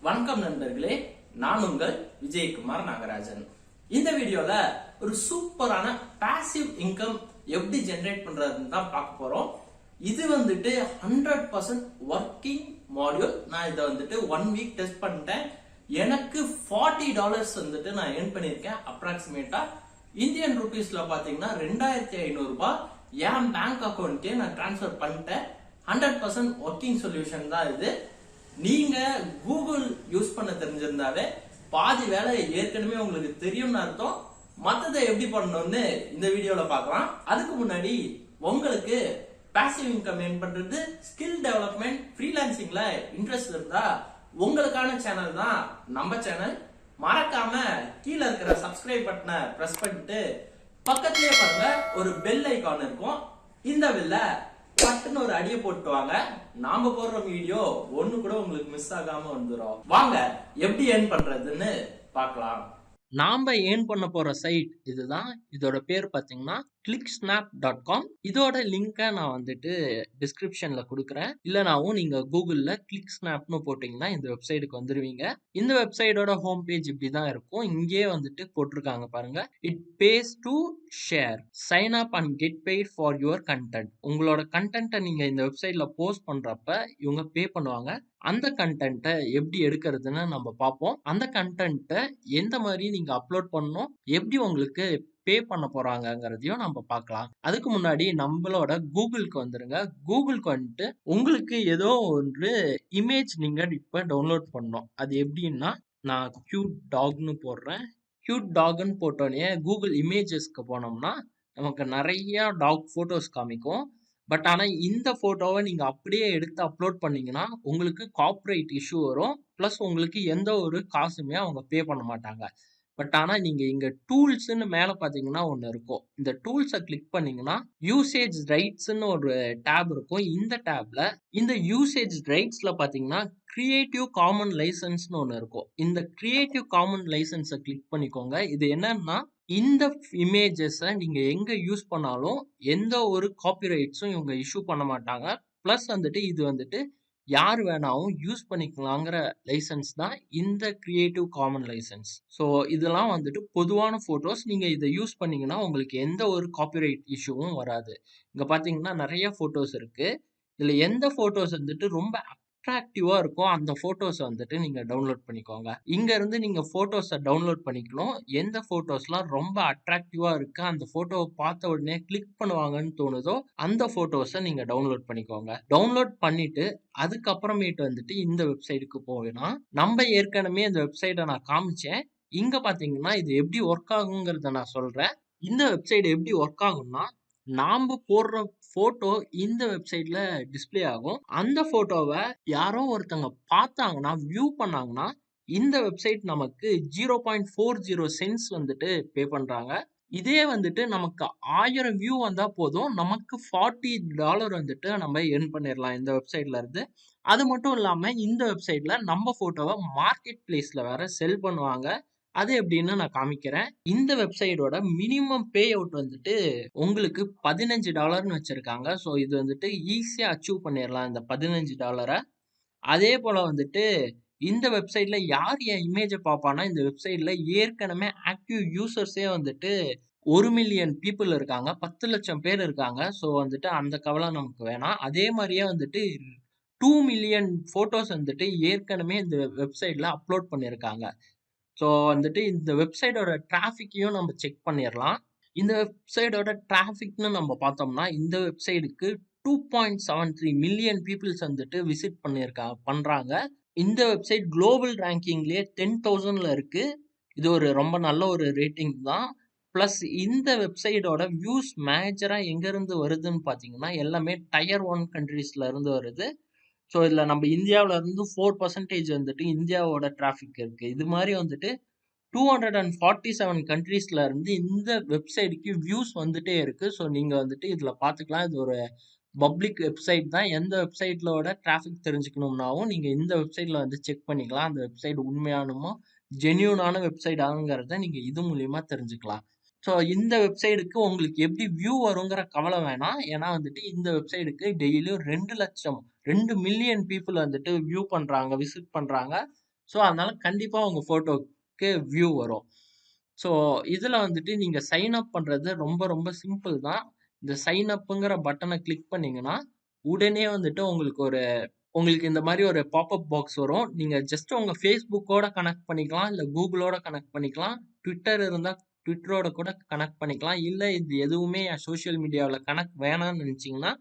வணக்கம் நண்பர்களே, நான் உங்கள் விஜயகுமார் நாகராஜன். இந்த வீடியோல ஒரு சூப்பரான பாசிவ் இன்கம் எப்படி ஜெனரேட் பண்றதுன்னு தான் பார்க்க போறோம். இது 100% ஒர்க்கிங் மாடியூல். நான் இதை 1 வீக் டெஸ்ட் பண்ணிட்டேன். எனக்கு $40 நான் earn பண்ணிருக்கேன். அப்ராக்சிமேட்டா இந்தியன் ருபீஸ்ல பாத்தீங்கன்னா 2500 ரூபாய் என் பேங்க் அக்கௌண்ட்கே நான் டிரான்ஸ்பர் பண்ணிட்டேன். 100% ஒர்க்கிங் சொல்யூஷன் தான் இது. நீங்க கூகுள் யூஸ் பண்ண தெரிஞ்சிருந்தாவே பாதி வேலை ஏற்கனவே உங்களுக்கு தெரியும்னு அர்த்தம். மத்ததை எப்படி பண்ணணும்னு இந்த வீடியோல பார்க்கலாம். அதுக்கு முன்னாடி உங்களுக்கு பாசிவ் இன்கம் ஏர்ன் பண்றது, ஸ்கில் டெவலப்மெண்ட், ஃப்ரீலான்சிங்ல இன்ட்ரெஸ்ட் இருந்தா உங்களுக்கான சேனல் தான் நம்ம சேனல். மறக்காம கீழே இருக்கிற சப்ஸ்கிரைப் பட்டனை பிரஸ் பண்ணிட்டு பக்கத்திலேயே பாருங்க ஒரு பெல் ஐகான் இருக்கும். இந்த பெல்ல பட்டுன்னு ஒரு அடியை போட்டு வாங்க. நாம போடுற வீடியோ ஒண்ணு கூட உங்களுக்கு மிஸ் ஆகாம வந்துடும். வாங்க எப்படி ஏர்ன் பண்றதுன்னு பார்க்கலாம். நாம ஏர்ன் பண்ண போற சைட் இதுதான். இதோட பேர் பாத்தீங்கன்னா clicksnap.com. இதோட லிங்கை நான் டிஸ்கிரிப்ஷன்ல கொடுக்குறேன். இல்லைனாவும் நீங்க கூகுள்ல கிளிக்ஸ்னாப்னு போட்டீங்கன்னா இந்த வெப்சைட்டுக்கு வந்துருவீங்க. இந்த வெப்சைட்டோட ஹோம் பேஜ் இப்படிதான் இருக்கும். இங்கே போட்டிருக்காங்க பாருங்க, it pays to share, sign up and get paid for your content. உங்களோட கண்டென்ட்டை நீங்க இந்த வெப்சைட்ல போஸ்ட் பண்றப்ப இவங்க பே பண்ணுவாங்க. அந்த கண்டென்ட்டை எப்படி எடுக்கிறதுன்னு நம்ம பார்ப்போம். அந்த கண்டென்ட்டை எந்த மாதிரி நீங்க அப்லோட் பண்ணணும், எப்படி உங்களுக்கு பே பண்ண போறாங்கங்கிறதையும் நம்ம பார்க்கலாம். அதுக்கு முன்னாடி நம்மளோட கூகுளுக்கு வந்துருங்க. கூகுளுக்கு உங்களுக்கு ஏதோ ஒன்று இமேஜ் நீங்க இப்ப டவுன்லோட் பண்ணணும். அது எப்படின்னா, நான் கியூட் டாக்னு போடுறேன். கியூட் டாக்னு போட்டோன்னே கூகுள் இமேஜஸ்க்கு போனோம்னா நமக்கு நிறைய டாக் போட்டோஸ் காமிக்கும். பட் ஆனால் இந்த ஃபோட்டோவை நீங்கள் அப்படியே எடுத்து அப்லோட் பண்ணீங்கன்னா உங்களுக்கு காப்பிரைட் இஷ்யூ வரும். ப்ளஸ் உங்களுக்கு எந்த ஒரு காசுமே அவங்க பே பண்ண மாட்டாங்க. பட் ஆனால் நீங்கள் இங்கே டூல்ஸ்ன்னு மேலே பார்த்தீங்கன்னா ஒன்று இருக்கும். இந்த டூல்ஸை கிளிக் பண்ணீங்கன்னா யூசேஜ் ரைட்ஸ்ன்னு ஒரு டேப் இருக்கும். இந்த டேப்ல இந்த யூசேஜ் ரைட்ஸ்ல பார்த்தீங்கன்னா கிரியேட்டிவ் காமன் லைசன்ஸ்னு ஒன்று இருக்கும். இந்த கிரியேட்டிவ் காமன் லைசன்ஸை கிளிக் பண்ணிக்கோங்க. இது என்னன்னா, இந்த இமேஜஸை நீங்க எங்க யூஸ் பண்ணாலும் எந்த ஒரு காப்பிரைட்ஸும் இவங்க இஷ்யூ பண்ண மாட்டாங்க. பிளஸ் இது யார் வேணாலும் யூஸ் பண்ணிக்கலாங்கிற லைசன்ஸ் தான் இந்த கிரியேட்டிவ் காமன் லைசன்ஸ். ஸோ இதெல்லாம் பொதுவான போட்டோஸ். நீங்க இதை யூஸ் பண்ணீங்கன்னா உங்களுக்கு எந்த ஒரு காப்பிரைட் இஷ்யூவும் வராது. இங்க பாத்தீங்கன்னா நிறைய போட்டோஸ் இருக்கு. இதுல எந்த போட்டோஸ் ரொம்ப அட்ராக்டிவா இருக்கும் அந்த போட்டோஸ் நீங்க டவுன்லோட் பண்ணிக்கோங்க. இங்க இருந்து நீங்க போட்டோஸை டவுன்லோட் பண்ணிக்கணும். எந்த போட்டோஸ்லாம் ரொம்ப அட்ராக்டிவா இருக்கு, அந்த போட்டோவை பார்த்த உடனே கிளிக் பண்ணுவாங்கன்னு தோணுதோ அந்த போட்டோஸை நீங்க டவுன்லோட் பண்ணிக்கோங்க. டவுன்லோட் பண்ணிட்டு அதுக்கப்புறமேட்டு இந்த வெப்சைட்டுக்கு போவேன்னா, நம்ம ஏற்கனவே இந்த வெப்சைட்டை நான் காமிச்சேன். இங்க பாத்தீங்கன்னா இது எப்படி ஒர்க் ஆகுங்கிறத நான் சொல்றேன். இந்த வெப்சைட் எப்படி ஒர்க் ஆகும்னா, நாம போடுற போட்டோ இந்த வெப்சைட்ல டிஸ்ப்ளே ஆகும். அந்த போட்டோவை யாரோ ஒருத்தங்க பார்த்தாங்கன்னா, வியூ பண்ணாங்கன்னா இந்த வெப்சைட் நமக்கு 0.40 சென்ட்ஸ் பே பண்றாங்க. இதே நமக்கு 1000 வியூ வந்தா போதும், நமக்கு $40 நம்ம earn பண்ணிடலாம் இந்த வெப்சைட்ல இருந்து. அது மட்டும் இல்லாம இந்த வெப்சைட்ல நம்ம போட்டோவை மார்க்கெட் பிளேஸ்ல வேற செல் பண்ணுவாங்க. அது எப்படின்னு நான் காமிக்கிறேன். இந்த வெப்சைட்டோட மினிமம் பே அவுட் உங்களுக்கு $15ன்னு வச்சிருக்காங்க. ஸோ இது ஈஸியா அச்சீவ் பண்ணிடலாம் இந்த $15. அதே போல இந்த வெப்சைட்ல யார் என் இமேஜை பார்ப்பான்னா, இந்த வெப்சைட்ல ஏற்கனவே ஆக்டிவ் யூசர்ஸே 1 மில்லியன் பீப்புள் இருக்காங்க, 10 லட்சம் பேர் இருக்காங்க. ஸோ அந்த கவலை நமக்கு வேணாம். அதே மாதிரியே 2 மில்லியன் போட்டோஸ் ஏற்கனவே இந்த வெப்சைட்ல அப்லோட் பண்ணியிருக்காங்க. ஸோ இந்த வெப்சைட்டோட டிராஃபிக்கையும் நம்ம செக் பண்ணிடலாம். இந்த வெப்சைட்டோட டிராஃபிக்னு நம்ம பார்த்தோம்னா, இந்த வெப்சைட்டுக்கு 2.73 மில்லியன் பீப்புள்ஸ் விசிட் பண்றாங்க. இந்த வெப்சைட் குளோபல் ரேங்கிங்லேயே 10,000ல இருக்கு. இது ரொம்ப நல்ல ஒரு ரேட்டிங் தான். பிளஸ் இந்த வெப்சைட்டோட வியூஸ் மேஜரா எங்க இருந்து வருதுன்னு பார்த்தீங்கன்னா, எல்லாமே Tier 1 கண்ட்ரீஸ்ல இருந்து வருது. ஸோ இதுல நம்ம இந்தியாவில இருந்து 4% இந்தியாவோட டிராஃபிக் இருக்கு. இது மாதிரி 247 கண்ட்ரீஸ்ல இருந்து இந்த வெப்சைட்டுக்கு வியூஸ் வந்துட்டே இருக்கு. ஸோ நீங்க இதுல பார்த்துக்கலாம். இது ஒரு பப்ளிக் வெப்சைட் தான். எந்த வெப்சைட்லோட டிராஃபிக் தெரிஞ்சுக்கணும்னாவும் நீங்க இந்த வெப்சைட்ல செக் பண்ணிக்கலாம். அந்த வெப்சைட் உண்மையானுமோ ஜென்யூனான வெப்சைட்டாங்கிறத நீங்க இது மூலியமா தெரிஞ்சுக்கலாம். ஸோ இந்த வெப்சைட்டுக்கு உங்களுக்கு எப்படி வியூ வருங்கிற கவலை வேணாம். ஏன்னா இந்த வெப்சைட்டுக்கு டெய்லியும் 2 மில்லியன் பீப்புள் வியூ பண்றாங்க, விசிட் பண்றாங்க. ஸோ அதனால கண்டிப்பா உங்க ஃபோட்டோக்கு வியூ வரும். ஸோ இதுல வந்துட்டு நீங்க சைன் அப் பண்றது ரொம்ப ரொம்ப சிம்பிள் தான். இந்த சைன் அப்ங்கிற பட்டன கிளிக் பண்ணீங்கன்னா, உடனே வந்துட்டு உங்களுக்கு இந்த மாரி ஒரு பாப்பப் பாக்ஸ் வரும். நீங்க ஜஸ்ட் உங்க Facebookஓட கனெக்ட் பண்ணிக்கலாம். இல்ல Googleஓட கனெக்ட் பண்ணிக்கலாம். Twitter இருந்தா Twitterஓட கூட கனெக்ட் பண்ணிக்கலாம். இல்ல இது எதுவுமே சோசியல் மீடியாவுல கனெக்ட் வேணாம்னு நெனச்சீங்கன்னா,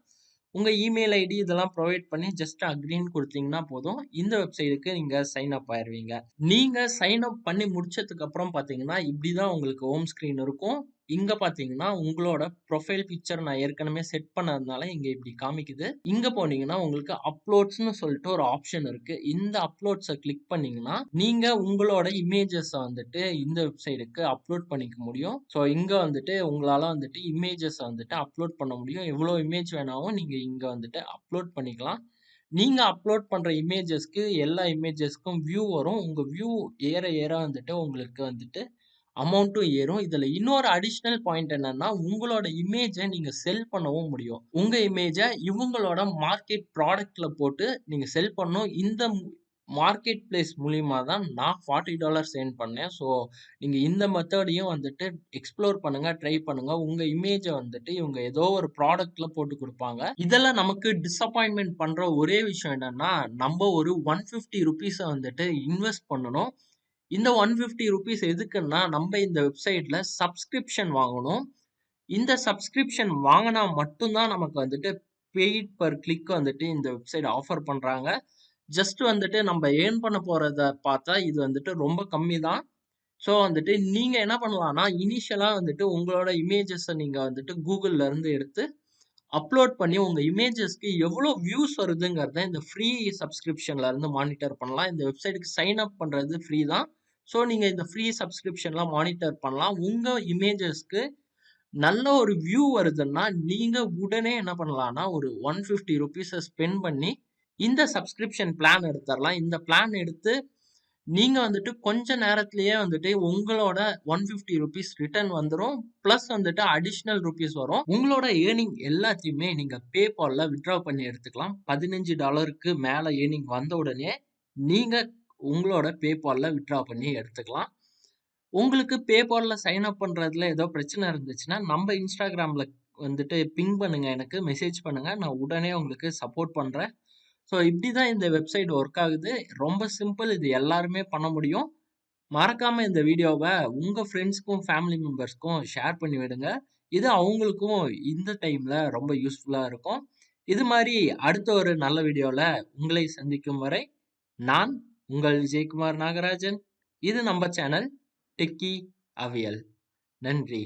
உங்க இமெயில் ஐடி இதெல்லாம் புரொவைட் பண்ணி ஜஸ்ட் அக்ரீன்னு குடுத்தீங்கன்னா போதும். இந்த வெப்சைட்க்கு நீங்க சைன் அப் ஆயிருவீங்க. நீங்க சைன் அப் பண்ணி முடிச்சதுக்கு அப்புறம் பார்த்தீங்கன்னா, இப்படி தான் உங்களுக்கு ஹோம் ஸ்க்ரீன் இருக்கும். இங்க பார்த்தீங்கன்னா, உங்களோட ப்ரொஃபைல் பிக்சர் நான் ஏற்கனவே செட் பண்ணதுனால இங்க இப்படி காமிக்குது. இங்க போனீங்கன்னா, உங்களுக்கு அப்லோட்ஸ்ன்னு சொல்லிட்டு ஒரு ஆப்ஷன் இருக்கு. இந்த அப்லோட்ஸ கிளிக் பண்ணீங்கன்னா, நீங்க உங்களோட இமேஜஸ வந்துட்டு இந்த வெப்சைட்க்கு அப்லோட் பண்ணிக்க முடியும். ஸோ இங்க வந்துட்டு உங்களால வந்துட்டு இமேஜஸ வந்துட்டு அப்லோட் பண்ண முடியும். எவ்வளோ இமேஜ் வேணாலும் நீங்க இங்க வந்துட்டு அப்லோட் பண்ணிக்கலாம். நீங்க அப்லோட் பண்ற இமேஜஸ்க்கு எல்லா இமேஜஸ்க்கும் வியூ வரும். உங்க வியூ ஏற ஏற வந்துட்டு உங்களுக்கு வந்துட்டு அமௌண்ட்டும் ஏறும். இதுல இன்னொரு அடிஷனல் பாயிண்ட் என்னன்னா, உங்களோட இமேஜ நீங்க செல் பண்ணவும் முடியும். உங்க இமேஜ இவங்களோட மார்க்கெட் ப்ராடக்ட்ல போட்டு நீங்க செல் பண்ணணும். இந்த மார்க்கெட் பிளேஸ் மூலியமா தான் நான் $40 ஏர்ன் பண்ணேன். ஸோ நீங்க இந்த மெத்தடையும் வந்துட்டு எக்ஸ்ப்ளோர் பண்ணுங்க, ட்ரை பண்ணுங்க. உங்க இமேஜ வந்துட்டு இவங்க ஏதோ ஒரு ப்ராடக்ட்ல போட்டு குடுப்பாங்க. இதெல்லாம் நமக்கு டிசப்பாயின்ட்மென்ட் பண்ற ஒரே விஷயம் என்னன்னா, நம்ப ஒரு ₹150 வந்துட்டு இன்வெஸ்ட் பண்ணணும். இந்த ₹150 எதுக்குன்னா, நம்ப இந்த வெப்சைட்ல சப்ஸ்கிரிப்ஷன் வாங்கணும். இந்த சப்ஸ்கிரிப்ஷன் வாங்குனா மட்டும் தான் நமக்கு வந்துட்டு பெய்ட் பெர் கிளிக் வந்துட்டு இந்த வெப்சைட் ஆஃபர் பண்றாங்க. ஜஸ்ட் வந்துட்டு நம்ப ஏர்ன் பண்ண போறத பார்த்தா, இது வந்துட்டு ரொம்ப கம்மி தான். ஸோ வந்துட்டு நீங்க என்ன பண்ணலாம்னா, இனிஷியலா வந்துட்டு உங்களோட இமேஜஸ நீங்க வந்துட்டு Googleல இருந்து எடுத்து அப்லோட் பண்ணி உங்க இமேஜஸ்க்கு எவ்வளோ வியூஸ் வருதுங்கிறத இந்த ஃப்ரீ சப்ஸ்கிரிப்ஷன்ல இருந்து மானிட்டர் பண்ணலாம். இந்த வெப்சைட்க்கு சைன் அப் பண்றது ஃப்ரீ தான். ஸோ நீங்க இந்த ஃப்ரீ சப்ஸ்கிரிப்ஷன்லாம் மானிட்டர் பண்ணலாம். உங்க இமேஜஸ்க்கு நல்ல ஒரு வியூ வருதுன்னா, நீங்க உடனே என்ன பண்ணலாம்னா, ஒரு ₹150 ஸ்பெண்ட் பண்ணி இந்த சப்ஸ்கிரிப்ஷன் பிளான் எடுத்தரலாம். இந்த பிளான் எடுத்து நீங்க வந்துட்டு கொஞ்ச நேரத்திலேயே வந்துட்டு உங்களோட ₹150 ரிட்டர்ன் வந்துரும். பிளஸ் வந்துட்டு அடிஷனல் ரூப்பீஸ் வரும். உங்களோட ஏர்னிங் எல்லாத்தையுமே நீங்க PayPalல வித்ட்ரா பண்ணி எடுத்துக்கலாம். $15க்கு மேல ஏர்னிங் வந்த உடனே நீங்க உங்களோட PayPalல வித்ட்ரா பண்ணி எடுத்துக்கலாம். உங்களுக்கு PayPalல சைன் அப் பண்றதுல ஏதோ பிரச்சனை இருந்துச்சுன்னா, நம்ம Instagramல வந்துட்டு பிங் பண்ணுங்க எனக்கு. மெசேஜ் பண்ணுங்க. நான் உடனே உங்களுக்கு சப்போர்ட் பண்றேன். ஸோ இப்படி தான் இந்த வெப்சைட் ஒர்க் ஆகுது. ரொம்ப சிம்பிள். இது எல்லாருமே பண்ண முடியும். மறக்காம இந்த வீடியோவ உங்க ஃப்ரெண்ட்ஸ்க்கும், ஃபேமிலி மெம்பர்ஸ்க்கும் ஷேர் பண்ணி விடுங்க. இது அவங்களுக்கும் இந்த டைம்ல ரொம்ப யூஸ்ஃபுல்லா இருக்கும். இது மாரி அடுத்த ஒரு நல்ல வீடியோல உங்களை சந்திக்கும் வரை, நான் உங்கள் விஜயகுமார் நாகராஜன். இது நம்ம சேனல் டெக்கி அவியல். நன்றி.